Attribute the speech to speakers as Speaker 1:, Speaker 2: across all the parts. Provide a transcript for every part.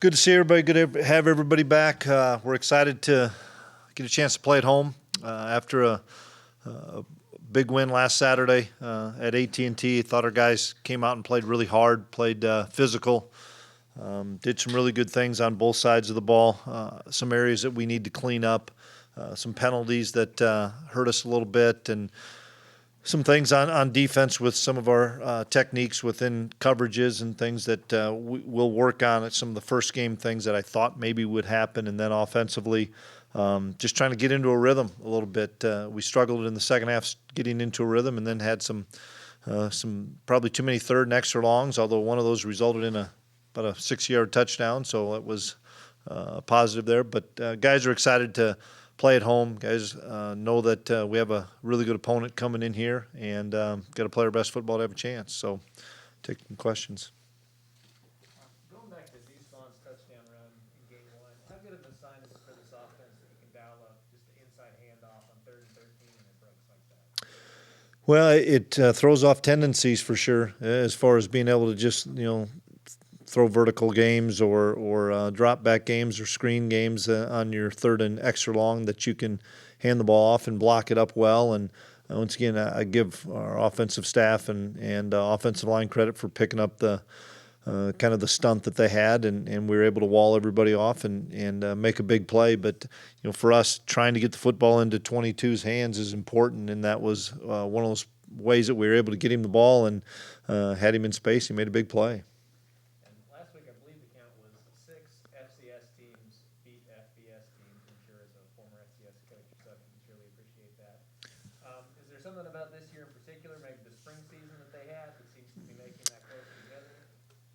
Speaker 1: Good to see everybody. Good to have everybody back. We're excited to get a chance to play at home after a big win last Saturday at AT&T. Thought our guys came out and played really hard, played physical, did some really good things on both sides of the ball. Some areas that we need to clean up, some penalties that hurt us a little bit, and some things on defense with some of our techniques within coverages and things that we'll work on at some of the first game things that I thought maybe would happen. And then offensively, just trying to get into a rhythm a little bit. We struggled in the second half getting into a rhythm, and then had some probably too many third and extra longs, although one of those resulted in about a 6-yard touchdown, so it was positive there. But guys are excited to play at home. Guys know that we have a really good opponent coming in here, and got to play our best football to have a chance. So take some questions.
Speaker 2: Going back to Zison's touchdown run in game one, how good of a sign is it for this offense that you can dial up just the inside handoff on 3rd and 13 and it breaks like that?
Speaker 1: Well, it throws off tendencies for sure, as far as being able to just throw vertical games or drop back games or screen games on your third and extra long, that you can hand the ball off and block it up well. And once again, I give our offensive staff and offensive line credit for picking up the kind of the stunt that they had, and we were able to wall everybody off and make a big play. But for us, trying to get the football into 22's hands is important, and that was one of those ways that we were able to get him the ball and had him in space. He made a big play.
Speaker 2: Last week, I believe the count was 6 FCS teams beat FBS teams. I'm sure as a former FCS coach yourself, you can surely appreciate that. Is there something about this year in particular, maybe the spring season that they had, that seems to be making that closer together?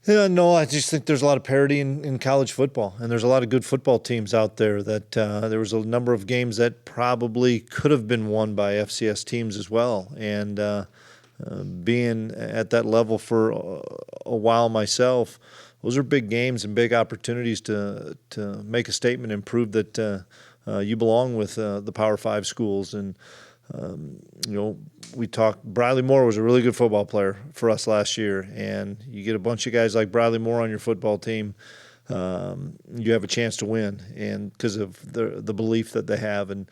Speaker 1: Yeah, no, I just think there's a lot of parity in college football, and there's a lot of good football teams out there that there was a number of games that probably could have been won by FCS teams as well. And being at that level for a while myself, those are big games and big opportunities to make a statement and prove that you belong with the Power 5 schools. And we talked. Briley Moore was a really good football player for us last year, and you get a bunch of guys like Briley Moore on your football team, you have a chance to win, and because of the belief that they have. And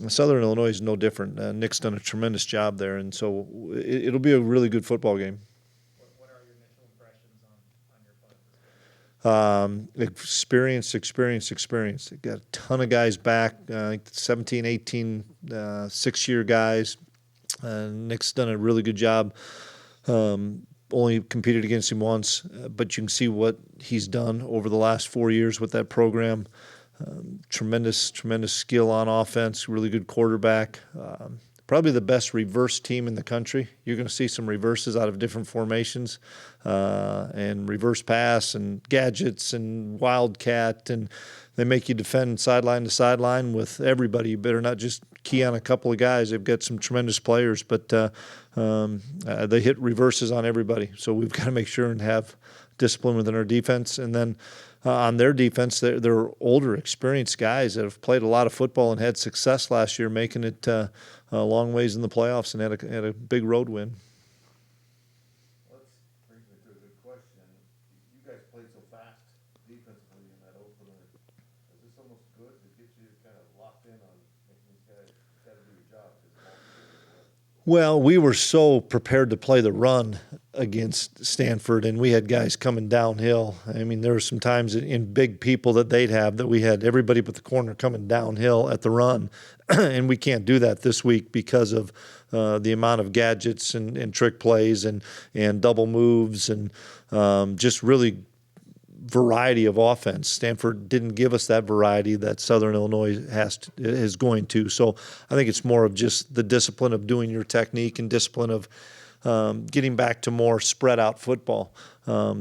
Speaker 1: Southern Illinois is no different. Nick's done a tremendous job there, and so it'll be a really good football game.
Speaker 2: What are your initial impressions on your opponent?
Speaker 1: Experience. They got a ton of guys back, I think 17, 18, 6-year guys. Nick's done a really good job. Only competed against him once, but you can see what he's done over the last 4 years with that program. Tremendous skill on offense, really good quarterback. Probably the best reverse team in the country. You're going to see some reverses out of different formations, and reverse pass and gadgets and Wildcat, and they make you defend sideline to sideline with everybody. You better not just key on a couple of guys. They've got some tremendous players, but they hit reverses on everybody. So we've got to make sure and have discipline within our defense. And then on their defense, they're older, experienced guys that have played a lot of football and had success last year, making it a long ways in the playoffs, and had a big road win.
Speaker 3: Let's bring me to a good question. You guys played so fast defensively in that opener. Is this almost good to get you kind of locked in on making these guys got to do your job?
Speaker 1: Well, we were so prepared to play the run against Stanford, and we had guys coming downhill. I mean, there were some times in big people that they'd have that we had everybody but the corner coming downhill at the run, and we can't do that this week because of the amount of gadgets and trick plays and double moves and just really variety of offense. Stanford didn't give us that variety that Southern Illinois is going to. So I think it's more of just the discipline of doing your technique and discipline of getting back to more spread out football.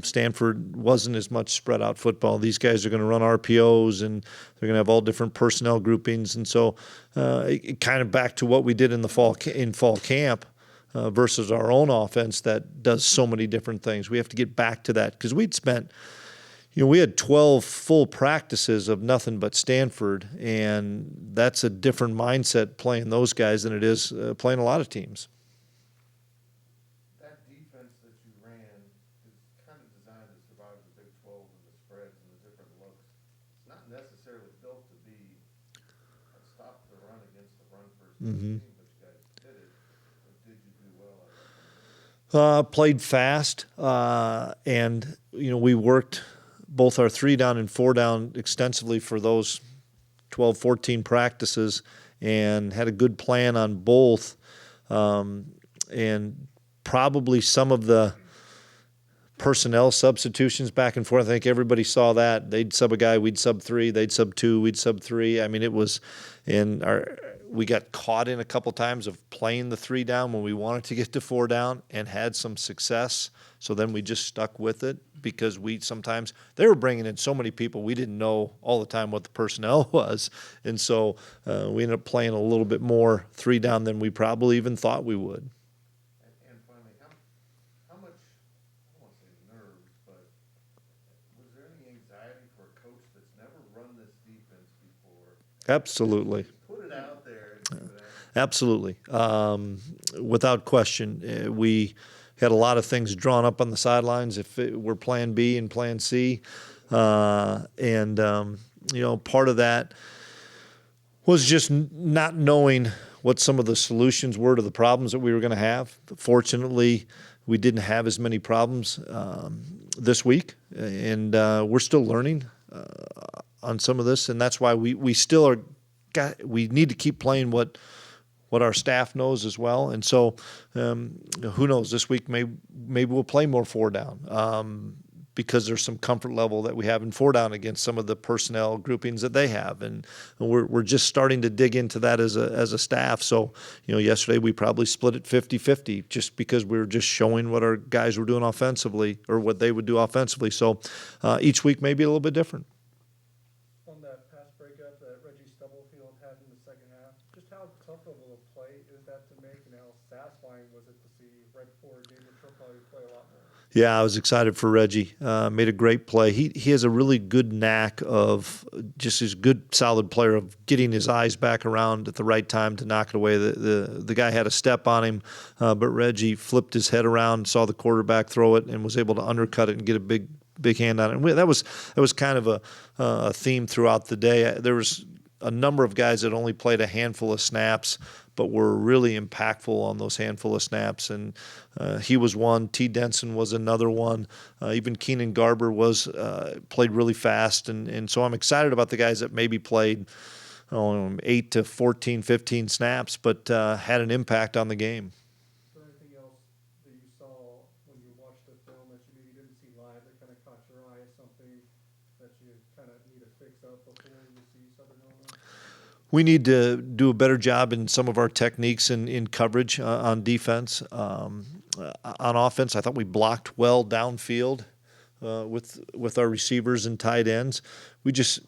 Speaker 1: Stanford wasn't as much spread out football. These guys are going to run RPOs, and they're going to have all different personnel groupings. And so it kind of back to what we did in fall camp versus our own offense that does so many different things. We have to get back to that because we'd spent we had 12 full practices of nothing but Stanford, and that's a different mindset playing those guys than it is playing a lot of teams.
Speaker 3: That defense that you ran is kind of designed to survive the Big 12 and the spreads and but you guys did it. What did you do well?
Speaker 1: Played fast, and we worked both our 3 down and 4 down extensively for those 12, 14 practices, and had a good plan on both. And probably some of the personnel substitutions back and forth, I think everybody saw that. They'd sub a guy, we'd sub 3, they'd sub 2, we'd sub 3. I mean, it was we got caught in a couple times of playing the 3 down when we wanted to get to 4 down and had some success. So then we just stuck with it because they were bringing in so many people, we didn't know all the time what the personnel was. And so we ended up playing a little bit more 3 down than we probably even thought we would.
Speaker 3: And finally, how much, I don't want to say nerves, but was there any anxiety for a coach that's never run this defense before?
Speaker 1: Absolutely.
Speaker 3: Put it out there and see what happens.
Speaker 1: Absolutely. Without question, we had a lot of things drawn up on the sidelines if it were plan B and plan C. Part of that was just not knowing what some of the solutions were to the problems that we were going to have. Fortunately, we didn't have as many problems this week, and we're still learning on some of this, and that's why we still we need to keep playing what our staff knows as well. And so who knows, this week maybe we'll play more 4 down because there's some comfort level that we have in 4 down against some of the personnel groupings that they have. And we're just starting to dig into that as a staff. So, yesterday we probably split it 50-50 just because we were just showing what our guys were doing offensively or what they would do offensively. So each week may be a little bit different.
Speaker 2: On that pass breakup that Reggie Stubblefield had in the second half, just how tough of a play is that to make, and how satisfying was it to see right before a game that he'll probably play a lot more?
Speaker 1: Yeah, I was excited for Reggie. Made a great play. He has a really good knack of just his good, solid player of getting his eyes back around at the right time to knock it away. The guy had a step on him, but Reggie flipped his head around, saw the quarterback throw it, and was able to undercut it and get a big hand on it. And that was kind of a theme throughout the day. There was a number of guys that only played a handful of snaps, but were really impactful on those handful of snaps. And he was one. T. Denson was another one. Even Keenan Garber played really fast. And so I'm excited about the guys that maybe played 8 to 14, 15 snaps, but had an impact on the game.
Speaker 2: Is there anything else that you saw when you watched the film that you maybe didn't see live that kind of caught your eye as something that you kind of need to fix up before you see Southern Illinois?
Speaker 1: We need to do a better job in some of our techniques in coverage on defense. On offense, I thought we blocked well downfield with our receivers and tight ends. We just,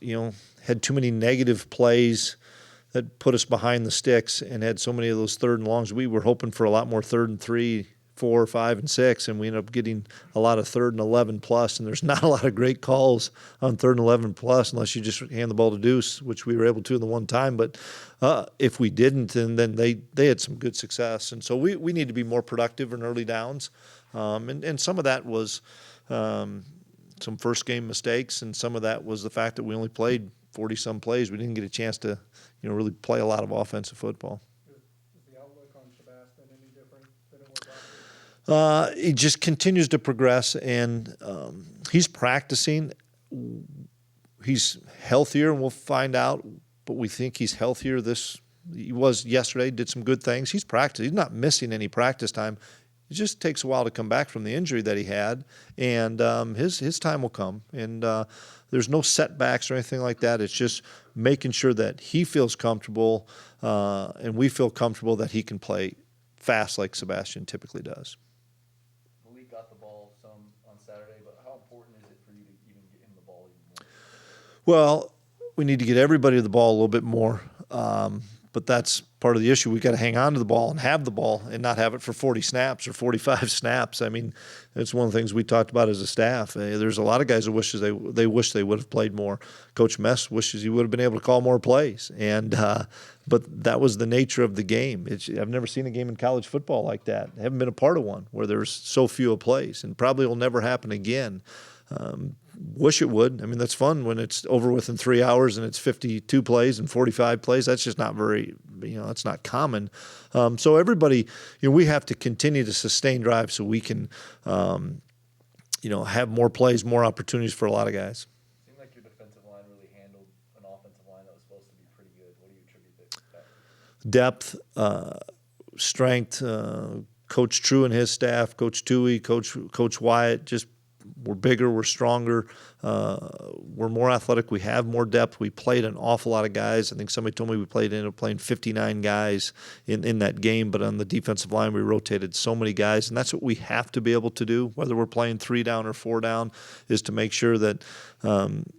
Speaker 1: had too many negative plays that put us behind the sticks and had so many of those 3rd and longs. We were hoping for a lot more 3rd and 3, 4, 5, and 6, and we ended up getting a lot of 3rd and 11 plus. And there's not a lot of great calls on 3rd and 11 plus unless you just hand the ball to Deuce, which we were able to the one time. But if we didn't, and then they had some good success. And so we need to be more productive in early downs. And some of that was some first game mistakes, and some of that was the fact that we only played 40-some plays. We didn't get a chance to, really play a lot of offensive football.
Speaker 2: Is the outlook on Sebastian any different than it was last year?
Speaker 1: He just continues to progress, and he's practicing. He's healthier, and we'll find out, but we think he's healthier he was yesterday, did some good things. He's practicing. He's not missing any practice time. It just takes a while to come back from the injury that he had, and his time will come. And there's no setbacks or anything like that. It's just making sure that he feels comfortable, and we feel comfortable that he can play fast like Sebastian typically does.
Speaker 4: Malik got the ball some on Saturday, but how important is it for you to even get him the ball even more?
Speaker 1: Well, we need to get everybody the ball a little bit more. But that's part of the issue. We've got to hang on to the ball and have the ball and not have it for 40 snaps or 45 snaps. I mean, it's one of the things we talked about as a staff. There's a lot of guys that wish they would have played more. Coach Mess wishes he would have been able to call more plays. And but that was the nature of the game. I've never seen a game in college football like that. I haven't been a part of one where there's so few plays, and probably will never happen again. wish it would. I mean, that's fun when it's over within 3 hours and it's 52 plays and 45 plays. That's just not very, that's not common. So everybody, we have to continue to sustain drive so we can, have more plays, more opportunities for a lot of guys.
Speaker 4: Seemed like your defensive line really handled an offensive line that was supposed to be pretty good. What do you attribute that to?
Speaker 1: Depth, strength, Coach True and his staff, Coach Toohey, Coach Wyatt, just we're bigger, we're stronger, we're more athletic, we have more depth. We played an awful lot of guys. I think somebody told me we ended up playing 59 guys in that game, but on the defensive line we rotated so many guys, and that's what we have to be able to do, whether we're playing 3 down or 4 down, is to make sure that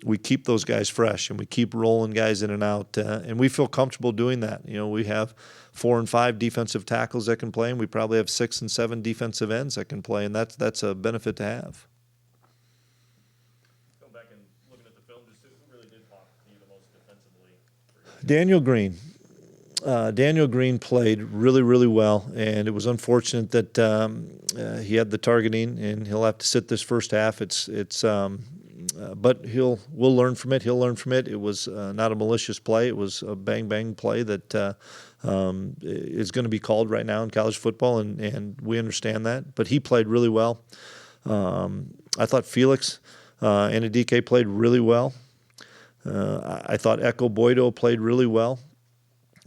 Speaker 1: we keep those guys fresh and we keep rolling guys in and out, and we feel comfortable doing that. We have 4 and 5 defensive tackles that can play, and we probably have 6 and 7 defensive ends that can play, and that's a benefit to have.
Speaker 2: Going back and looking at the film, just who really did pop to you the most defensively?
Speaker 1: Daniel Green. Daniel Green played really, really well, and it was unfortunate that he had the targeting, and he'll have to sit this first half. But we'll learn from it. He'll learn from it. It was not a malicious play. It was a bang play that is going to be called right now in college football, and we understand that. But he played really well. I thought Felix Anadike played really well. I thought Echo Boydo played really well.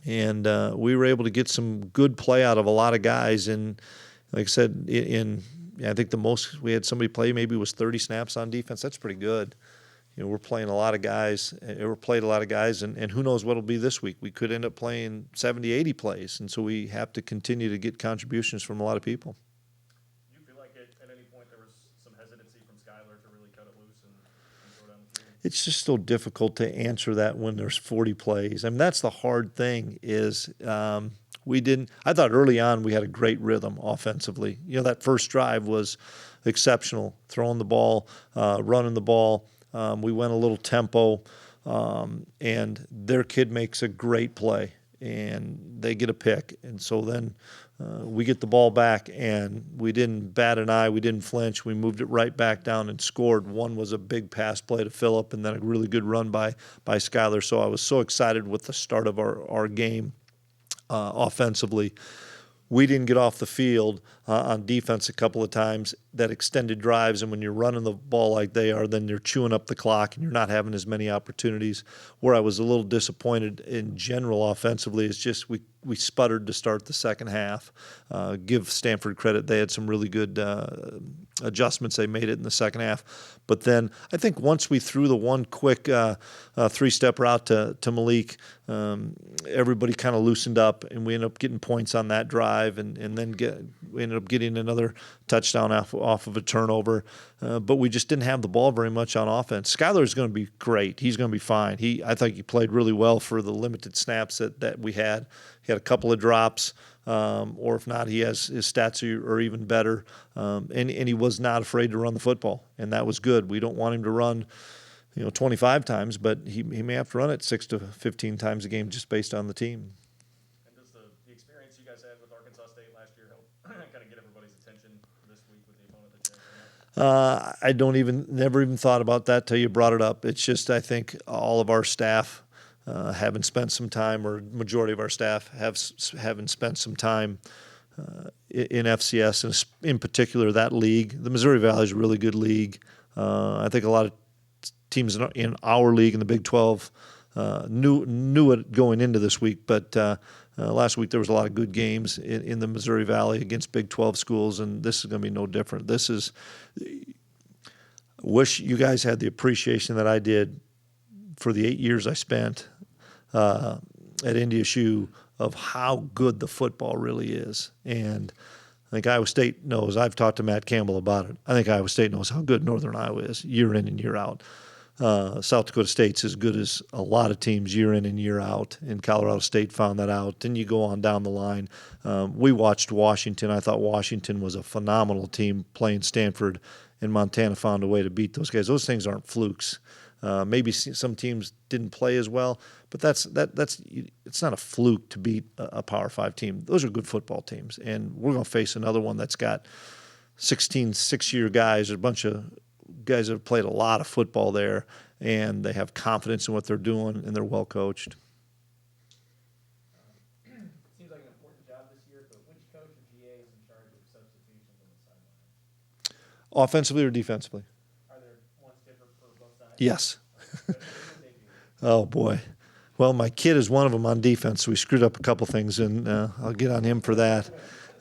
Speaker 1: And we were able to get some good play out of a lot of guys. And like I said, I think the most we had somebody play maybe was 30 snaps on defense. That's pretty good. We're playing a lot of guys. We're played a lot of guys, and who knows what it'll be this week. We could end up playing 70, 80 plays, and so we have to continue to get contributions from a lot of people.
Speaker 2: Do you feel like at any point there was some hesitancy from Skyler to really cut it loose and throw down the field?
Speaker 1: It's just so difficult to answer that when there's 40 plays. I mean, that's the hard thing is I thought early on we had a great rhythm offensively. That first drive was exceptional, throwing the ball, running the ball. We went a little tempo, and their kid makes a great play, and they get a pick. And so then we get the ball back, and we didn't bat an eye. We didn't flinch. We moved it right back down and scored. One was a big pass play to Phillip, and then a really good run by Skyler. So I was so excited with the start of our game offensively. We didn't get off the field on defense a couple of times, that extended drives, and when you're running the ball like they are, then you're chewing up the clock and you're not having as many opportunities. Where I was a little disappointed in general offensively is just we sputtered to start the second half. Give Stanford credit. They had some really good adjustments. They made it in the second half. But then I think once we threw the one quick three-stepper out to Malik, everybody kind of loosened up, and we ended up getting points on that drive, and then we ended up getting another touchdown off of a turnover. But we just didn't have the ball very much on offense. Skyler is going to be great. He's going to be fine. I think he played really well for the limited snaps that we had. He had a couple of drops, or if not, his stats are even better. And he was not afraid to run the football, and that was good. We don't want him to run 25 times, but he may have to run it 6 to 15 times a game just based on the team.
Speaker 2: And does the experience you guys had with Arkansas State last year help kind of get everybody's attention this week with the opponent that you're coming up?
Speaker 1: I never even thought about that till you brought it up. It's just I think all of our staff having spent some time, or majority of our staff having spent some time in FCS, and in particular that league. The Missouri Valley is a really good league. I think a lot of teams in our league in the Big 12 knew it going into this week, but last week there was a lot of good games in the Missouri Valley against Big 12 schools, and this is going to be no different. Wish you guys had the appreciation that I did for the 8 years I spent at NDSU of how good the football really is. And I think Iowa State knows. I've talked to Matt Campbell about it. I think Iowa State knows how good Northern Iowa is year in and year out. South Dakota State's as good as a lot of teams year in and year out, and Colorado State found that out. Then you go on down the line. We watched Washington. I thought Washington was a phenomenal team playing Stanford, and Montana found a way to beat those guys. Those things aren't flukes. Maybe some teams didn't play as well, but it's not a fluke to beat a Power 5 team. Those are good football teams, and we're going to face another one that's got 16 six-year guys, a bunch of guys that have played a lot of football there, and they have confidence in what they're doing, and they're well coached.
Speaker 2: Seems like an important job this year, but which coach or GA is in charge of substitutions on the sideline?
Speaker 1: Offensively or defensively?
Speaker 2: Are there ones different for both sides?
Speaker 1: Yes.
Speaker 2: What do they do?
Speaker 1: Oh, boy. Well, my kid is one of them on defense, so we screwed up a couple things, and I'll get on him for that.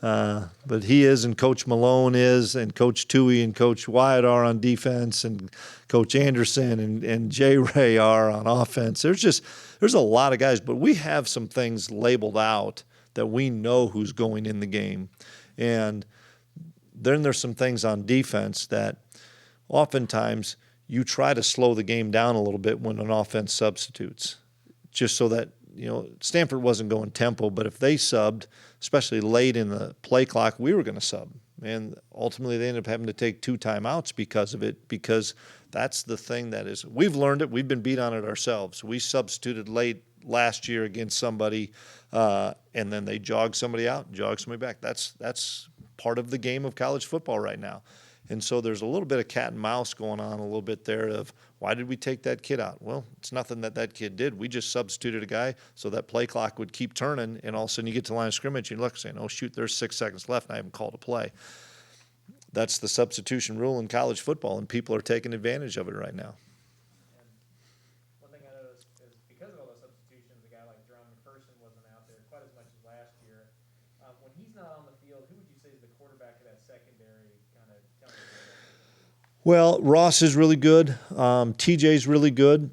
Speaker 1: But he is, and Coach Malone is, and Coach Tui and Coach Wyatt are on defense, and Coach Anderson and Jay Ray are on offense. There's a lot of guys, but we have some things labeled out that we know who's going in the game. And then there's some things on defense that oftentimes you try to slow the game down a little bit when an offense substitutes, just so that, Stanford wasn't going tempo, but if they subbed, especially late in the play clock, we were going to sub. And ultimately they ended up having to take 2 timeouts because of it, because that's the thing that is, we've learned it, we've been beat on it ourselves. We substituted late last year against somebody, and then they jogged somebody out, jogged somebody back. That's part of the game of college football right now. And so there's a little bit of cat and mouse going on a little bit there of, why did we take that kid out? Well, it's nothing that kid did. We just substituted a guy so that play clock would keep turning, and all of a sudden you get to the line of scrimmage and you look saying, oh, shoot, there's 6 seconds left and I haven't called a play. That's the substitution rule in college football, and people are taking advantage of it right now.
Speaker 2: And one thing I noticed is because of all those substitutions, a guy like Jerron McPherson wasn't out there quite as much as last year. When he's not on the field, who would you say is the quarterback of that secondary? Kind of tell me what that is.
Speaker 1: Well, Ross is really good. TJ's really good.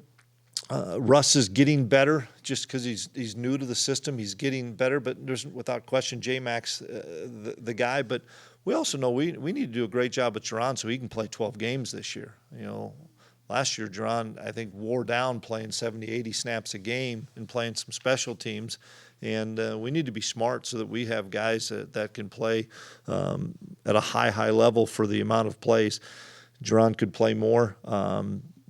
Speaker 1: Russ is getting better just because he's new to the system. He's getting better, but there's without question J-Mac's the guy. But we also know we need to do a great job with Jerron so he can play 12 games this year. Last year Jerron, I think, wore down playing 70, 80 snaps a game and playing some special teams. And we need to be smart so that we have guys that can play at a high level for the amount of plays. Jerron could play more.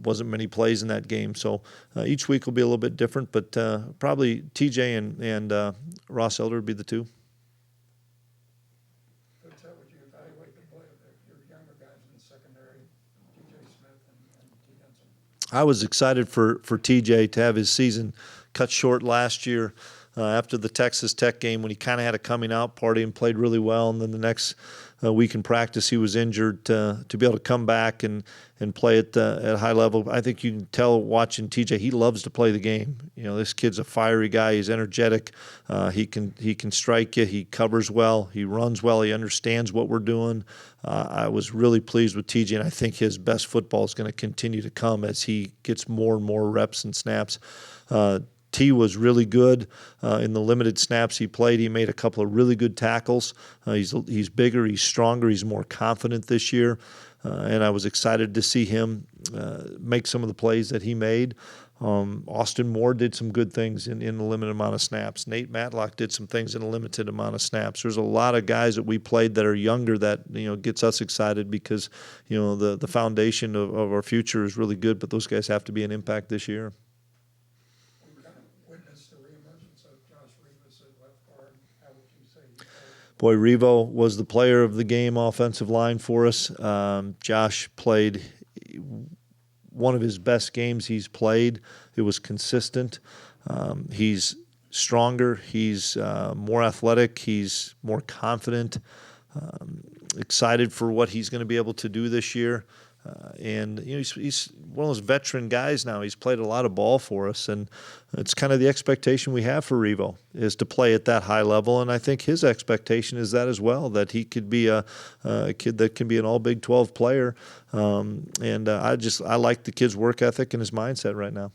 Speaker 1: Wasn't many plays in that game. So each week will be a little bit different, but probably TJ and Ross Elder would be the 2.
Speaker 5: Coach, how would you evaluate the play of your younger guys in the secondary, TJ Smith and T. Denson?
Speaker 1: I was excited for TJ to have his season cut short last year after the Texas Tech game when he kind of had a coming out party and played really well. And then the next week in practice he was injured. To be able to come back and play at a high level, I think you can tell watching TJ, he loves to play the game. This kid's a fiery guy. He's energetic. He can strike you. He covers well. He runs well. He understands what we're doing. I was really pleased with TJ, and I think his best football is going to continue to come as he gets more and more reps and snaps. T was really good in the limited snaps he played. He made a couple of really good tackles. He's bigger, he's stronger, he's more confident this year, and I was excited to see him make some of the plays that he made. Austin Moore did some good things in the limited amount of snaps. Nate Matlock did some things in a limited amount of snaps. There's a lot of guys that we played that are younger that gets us excited because the foundation of our future is really good, but those guys have to be an impact this year. Boy, Revo was the player of the game offensive line for us. Josh played one of his best games he's played. It was consistent. He's stronger. He's more athletic. He's more confident. Excited for what he's going to be able to do this year. And he's one of those veteran guys now. He's played a lot of ball for us, and it's kind of the expectation we have for Revo is to play at that high level. And I think his expectation is that as well, that he could be a kid that can be an all Big 12 player. And I like the kid's work ethic and his mindset right now.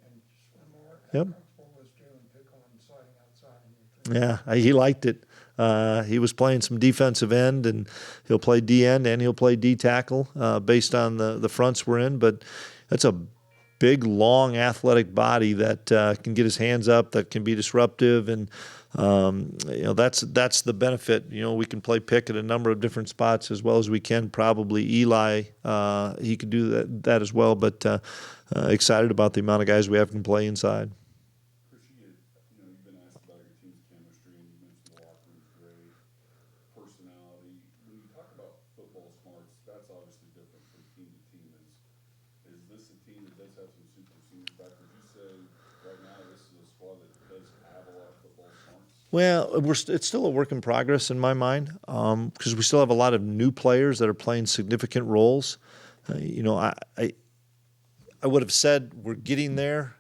Speaker 5: And just one more.
Speaker 1: Yep.
Speaker 5: What was Jalen Pickle sliding outside in your training?
Speaker 1: Yeah, he liked it. He was playing some defensive end, and he'll play D end and he'll play D tackle based on the fronts we're in. But that's a big, long, athletic body that can get his hands up, that can be disruptive, and that's the benefit. We can play pick at a number of different spots as well as we can. Probably Eli, he could do that as well. But excited about the amount of guys we have can play inside.
Speaker 6: You've been asked about your team's chemistry, and you mentioned the locker room's great, personality. When you talk about football smarts, that's obviously different for mentioned some seniors back. Would you say right now this is a squad that does have a lot of football smarts?
Speaker 1: Well, it's still a work in progress in my mind, because we still have a lot of new players that are playing significant roles. I would have said we're getting there.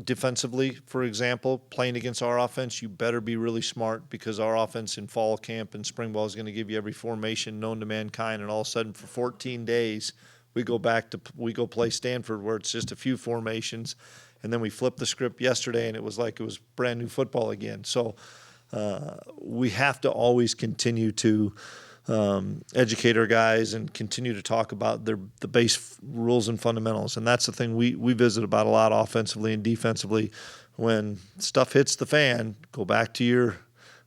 Speaker 1: Defensively, for example, playing against our offense, you better be really smart, because our offense in fall camp and spring ball is going to give you every formation known to mankind, and all of a sudden for 14 days we go play Stanford, where it's just a few formations, and then we flipped the script yesterday and it was like it was brand new football again. So we have to always continue to educate our guys and continue to talk about the base rules and fundamentals. And that's the thing we visit about a lot, offensively and defensively. When stuff hits the fan, go back to your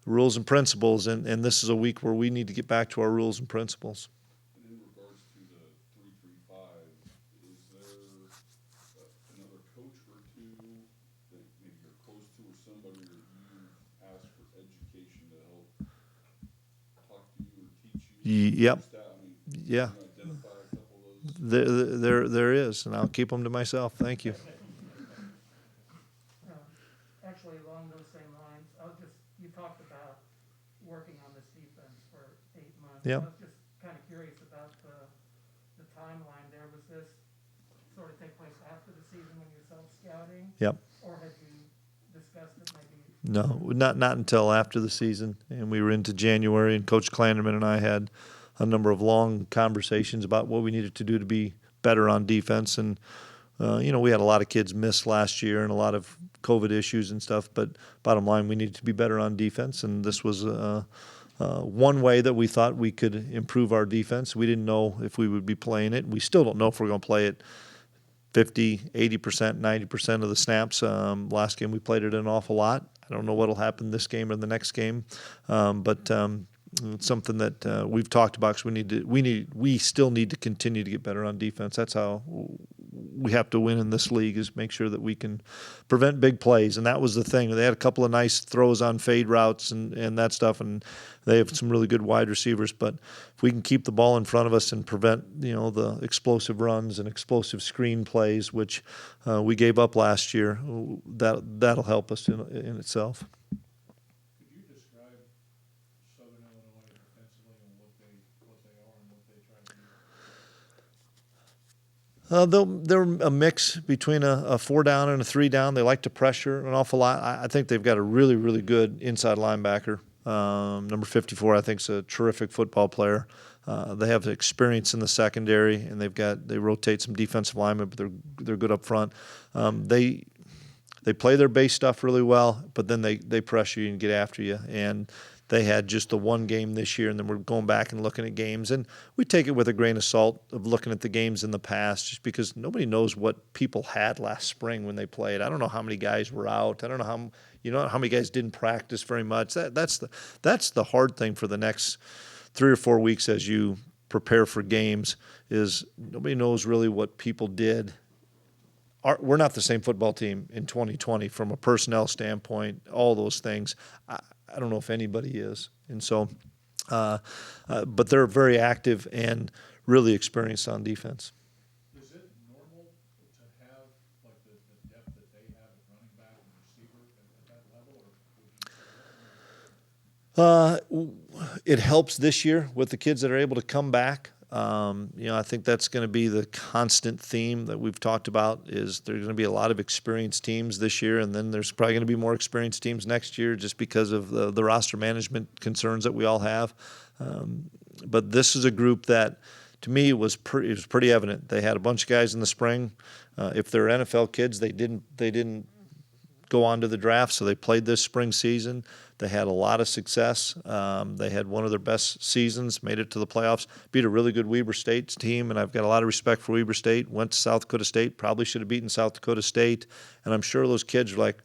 Speaker 1: rules and principles. And this is a week where we need to get back to our rules and principles.
Speaker 6: And in regards to the 3-3-5, is there another coach or two that maybe you're close to, or somebody that you ask for education to help talk to you or teach you?
Speaker 1: Yep. Yeah.
Speaker 6: Can you identify a couple of those?
Speaker 1: There is, and I'll keep them to myself. Thank you.
Speaker 5: Actually, along those same lines, you talked about working on this defense for 8 months.
Speaker 1: Yep.
Speaker 5: I was just kind of curious about the timeline there. Was this sort of take place after the season when you're self-scouting?
Speaker 1: Yep.
Speaker 5: Or had you discussed it maybe?
Speaker 1: No, not until after the season, and we were into January, and Coach Klieman and I had a number of long conversations about what we needed to do to be better on defense. And we had a lot of kids miss last year and a lot of COVID issues and stuff, but bottom line, we needed to be better on defense, and this was one way that we thought we could improve our defense. We didn't know if we would be playing it. We still don't know if we're going to play it 50, 80%, 90% of the snaps. Last game we played it an awful lot. I don't know what will happen this game or the next game, but it's something that we've talked about, because we still need to continue to get better on defense. That's how we have to win in this league, is make sure that we can prevent big plays. And that was the thing. They had a couple of nice throws on fade routes and that stuff, and they have some really good wide receivers. But if we can keep the ball in front of us and prevent the explosive runs and explosive screen plays, which we gave up last year, that'll help us in itself.
Speaker 7: Could you describe Southern Illinois defensively and what they are and what they try to do?
Speaker 1: They're a mix between a 4-down and a 3-down. They like to pressure an awful lot. I think they've got a really, really good inside linebacker. Number 54, I think, is a terrific football player. They have experience in the secondary, and they rotate some defensive linemen, but they're good up front. They play their base stuff really well, but then they pressure you and get after you. And they had just the one game this year, and then we're going back and looking at games. And we take it with a grain of salt of looking at the games in the past, just because nobody knows what people had last spring when they played. I don't know how many guys were out. I don't know how many guys didn't practice very much. That's the hard thing for the next 3 or 4 weeks as you prepare for games, is nobody knows really what people did. We're not the same football team in 2020 from a personnel standpoint, all those things. I don't know if anybody is. And so, but they're very active and really experienced on defense.
Speaker 7: Is it normal to have like the depth that they have at running back and receiver at that level, or would you say?
Speaker 1: It helps this year with the kids that are able to come back. I think that's going to be the constant theme that we've talked about, is there's going to be a lot of experienced teams this year, and then there's probably going to be more experienced teams next year, just because of the roster management concerns that we all have. But this is a group that, to me, it was pretty evident. They had a bunch of guys in the spring. If they're NFL kids, they didn't go on to the draft, so they played this spring season. They had a lot of success. They had one of their best seasons, made it to the playoffs, beat a really good Weber State team, and I've got a lot of respect for Weber State. Went to South Dakota State, probably should have beaten South Dakota State, and I'm sure those kids are like,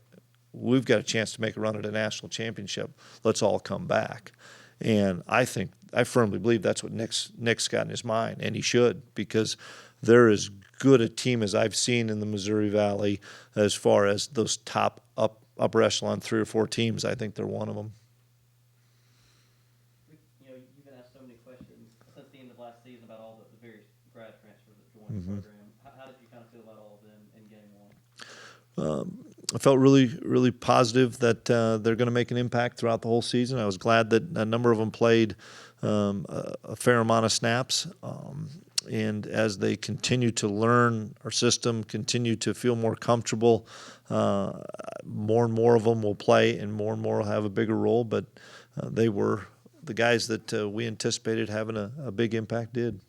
Speaker 1: we've got a chance to make a run at a national championship. Let's all come back. And I firmly believe that's what Nick's got in his mind, and he should, because they're as good a team as I've seen in the Missouri Valley as far as those top upper echelon 3 or 4 teams. I think they're one of them.
Speaker 8: You've been asked so many questions since the end of last season about all the various grad transfers that joined the program. How did you kind of feel about all of them in game one?
Speaker 1: I felt really, really positive that they're going to make an impact throughout the whole season. I was glad that a number of them played a fair amount of snaps. And as they continue to learn our system, continue to feel more comfortable, more and more of them will play and more will have a bigger role. But they were the guys that we anticipated having a big impact did.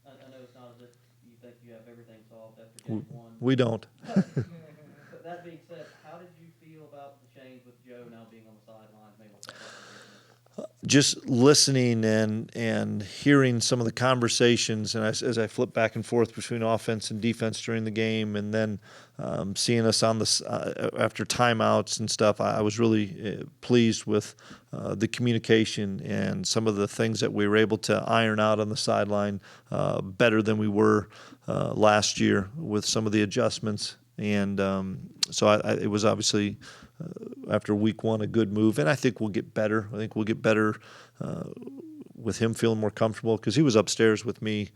Speaker 8: I know it's not as if you think you have everything solved after game one.
Speaker 1: We don't.
Speaker 8: But that being said, how did you feel about the change with Joe now being on the sidelines? Maybe we'll talk about that.
Speaker 1: Just listening and hearing some of the conversations, and as I flip back and forth between offense and defense during the game, and then seeing us on the after timeouts and stuff, I was really pleased with the communication and some of the things that we were able to iron out on the sideline better than we were last year with some of the adjustments. And so it was obviously after week one a good move, and I think we'll get better. I think we'll get better with him feeling more comfortable because he was upstairs with me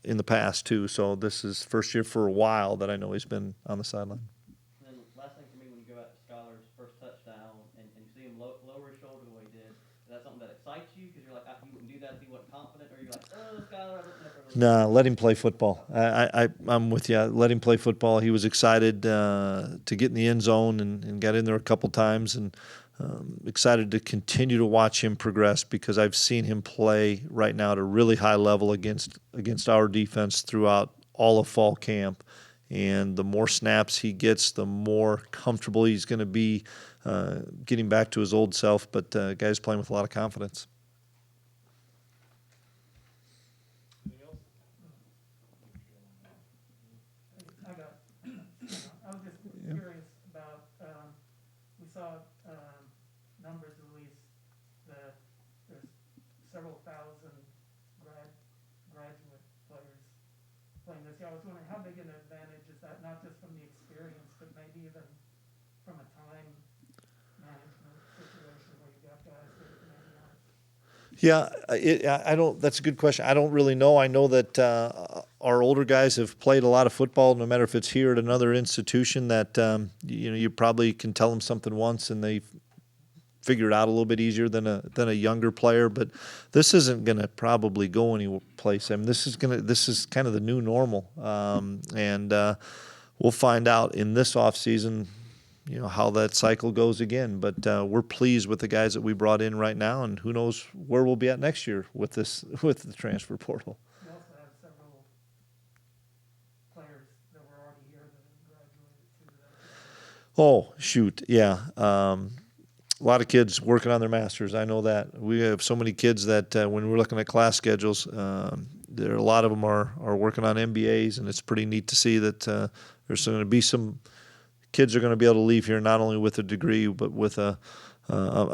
Speaker 1: in the past too. So this is first year for a while that I know he's been on the sideline.
Speaker 8: And then last thing for me, when you go out to Skylar's first touchdown and you see him lower his shoulder the way he did, is that something that excites you because you're like, he wouldn't do that if he wasn't confident, or you're like, oh, Skylar, I never really.
Speaker 1: Nah, let him play football. I'm with you. Let him play football. He was excited to get in the end zone and got in there a couple times, and excited to continue to watch him progress because I've seen him play right now at a really high level against our defense throughout all of fall camp. And the more snaps he gets, the more comfortable he's going to be getting back to his old self. But guy's playing with a lot of confidence.
Speaker 5: I was just curious about, we saw numbers released that there's several thousand graduate players playing this year. I was wondering how big an advantage is that, not just from the experience, but maybe even from a time management situation where you got guys that maybe aren't.
Speaker 1: Yeah, I don't. That's a good question. I don't really know. I know that our older guys have played a lot of football, no matter if it's here at another institution. That you probably can tell them something once, and they figure it out a little bit easier than a younger player. But this isn't going to probably go any place. I mean, this is kind of the new normal, and we'll find out in this off season, how that cycle goes again. But we're pleased with the guys that we brought in right now, and who knows where we'll be at next year with the transfer portal.
Speaker 5: You also have several players that were already here that have graduated too.
Speaker 1: Oh, shoot, yeah. A lot of kids working on their masters. I know that. We have so many kids that when we're looking at class schedules, there a lot of them are working on MBAs, and it's pretty neat to see that there's going to be some kids are going to be able to leave here not only with a degree but with a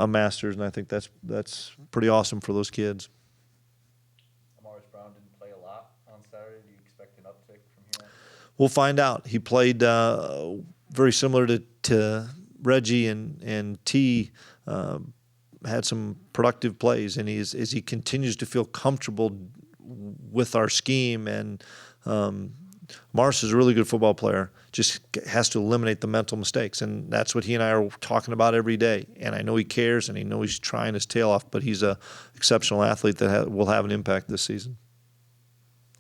Speaker 1: master's, and I think that's pretty awesome for those kids.
Speaker 4: Morris Brown didn't play a lot on Saturday. Do you expect an uptick from here?
Speaker 1: We'll find out. He played very similar to Reggie and T. Had some productive plays, and as he continues to feel comfortable with our scheme, and Morris is a really good football player, just has to eliminate the mental mistakes, and that's what he and I are talking about every day. And I know he cares, and he knows he's trying his tail off, but he's an exceptional athlete that will have an impact this season.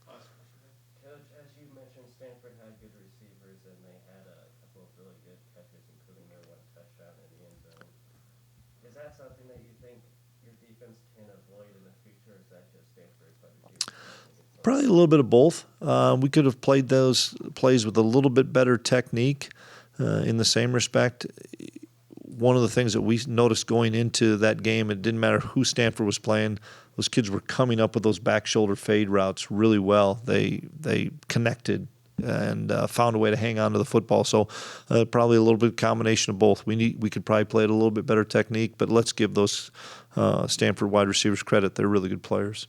Speaker 9: Coach, as you mentioned, Stanford had good receivers, and they had a couple of really good catches, including their one touchdown in the end zone. Is that something that you think your defense can avoid in the future, or is that just Stanford's wide receivers?
Speaker 1: Probably a little bit of both. We could have played those plays with a little bit better technique in the same respect. One of the things that we noticed going into that game, it didn't matter who Stanford was playing, those kids were coming up with those back shoulder fade routes really well. They connected and found a way to hang on to the football. So probably a little bit of combination of both. We could probably play it a little bit better technique, but let's give those Stanford wide receivers credit. They're really good players.